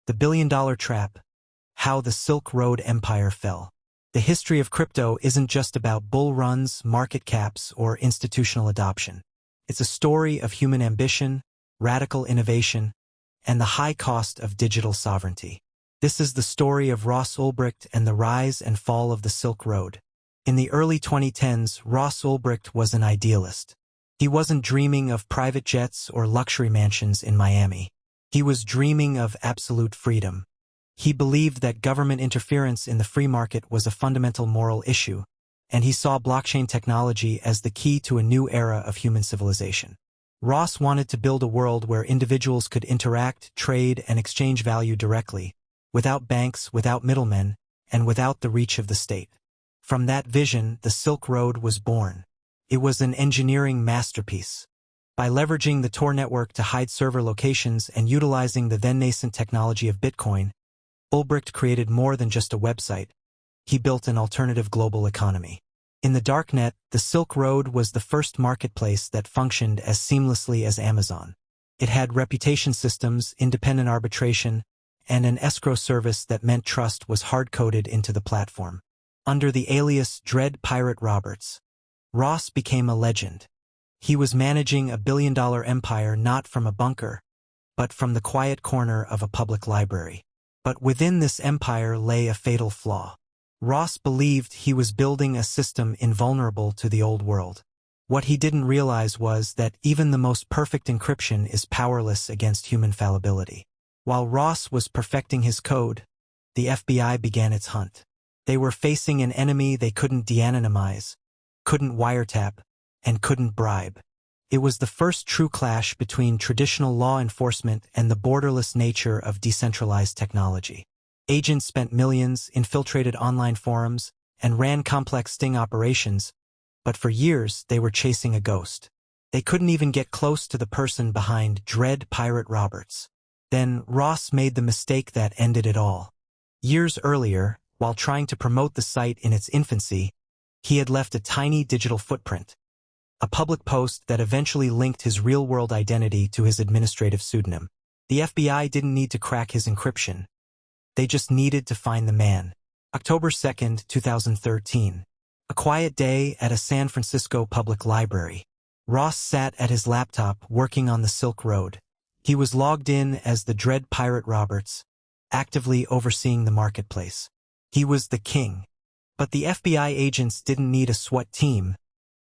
The Billion-Dollar Trap: How the Silk Road Empire Fell. The history of crypto isn't just about bull runs, market caps, or institutional adoption. It's a story of human ambition, radical innovation, and the high cost of digital sovereignty. This is the story of Ross Ulbricht and the rise and fall of the Silk Road. In the early 2010s, Ross Ulbricht was an idealist. He wasn't dreaming of private jets or luxury mansions in Miami. He was dreaming of absolute freedom. He believed that government interference in the free market was a fundamental moral issue, and he saw blockchain technology as the key to a new era of human civilization. Ross wanted to build a world where individuals could interact, trade, and exchange value directly, without banks, without middlemen, and without the reach of the state. From that vision, the Silk Road was born. It was an engineering masterpiece. By leveraging the Tor network to hide server locations and utilizing the then-nascent technology of Bitcoin, Ulbricht created more than just a website. He built an alternative global economy. In the Darknet, the Silk Road was the first marketplace that functioned as seamlessly as Amazon. It had reputation systems, independent arbitration, and an escrow service that meant trust was hard-coded into the platform. Under the alias Dread Pirate Roberts, Ross became a legend. He was managing a billion-dollar empire not from a bunker, but from the quiet corner of a public library. But within this empire lay a fatal flaw. Ross believed he was building a system invulnerable to the old world. What he didn't realize was that even the most perfect encryption is powerless against human fallibility. While Ross was perfecting his code, the FBI began its hunt. They were facing an enemy they couldn't de-anonymize, couldn't wiretap, and couldn't bribe. It was the first true clash between traditional law enforcement and the borderless nature of decentralized technology. Agents spent millions, infiltrated online forums, and ran complex sting operations, but for years they were chasing a ghost. They couldn't even get close to the person behind Dread Pirate Roberts. Then Ross made the mistake that ended it all. Years earlier, while trying to promote the site in its infancy, he had left a tiny digital footprint, a public post that eventually linked his real-world identity to his administrative pseudonym. The FBI didn't need to crack his encryption. They just needed to find the man. October 2nd, 2013. A quiet day at a San Francisco public library. Ross sat at his laptop working on the Silk Road. He was logged in as the Dread Pirate Roberts, actively overseeing the marketplace. He was the king. But the FBI agents didn't need a SWAT team.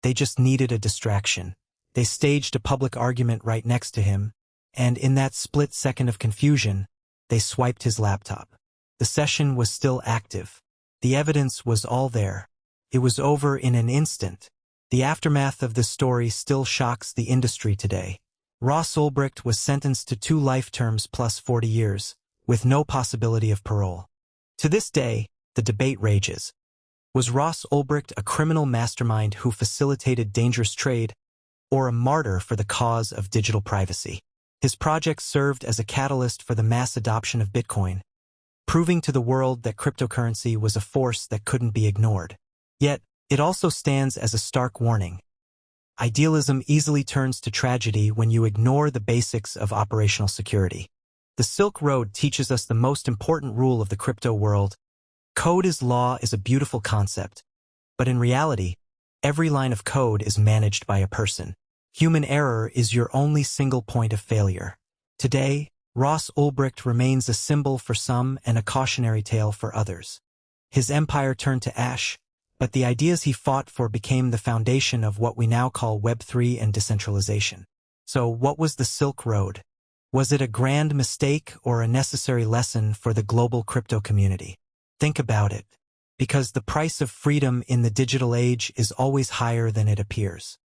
They just needed a distraction. They staged a public argument right next to him, and in that split second of confusion, they swiped his laptop. The session was still active. The evidence was all there. It was over in an instant. The aftermath of this story still shocks the industry today. Ross Ulbricht was sentenced to 2 life terms plus 40 years, with no possibility of parole. To this day, the debate rages. Was Ross Ulbricht a criminal mastermind who facilitated dangerous trade, or a martyr for the cause of digital privacy? His project served as a catalyst for the mass adoption of Bitcoin, proving to the world that cryptocurrency was a force that couldn't be ignored. Yet, it also stands as a stark warning. Idealism easily turns to tragedy when you ignore the basics of operational security. The Silk Road teaches us the most important rule of the crypto world. Code is law is a beautiful concept, but in reality, every line of code is managed by a person. Human error is your only single point of failure. Today, Ross Ulbricht remains a symbol for some and a cautionary tale for others. His empire turned to ash, but the ideas he fought for became the foundation of what we now call Web3 and decentralization. So what was the Silk Road? Was it a grand mistake or a necessary lesson for the global crypto community? Think about it, because the price of freedom in the digital age is always higher than it appears.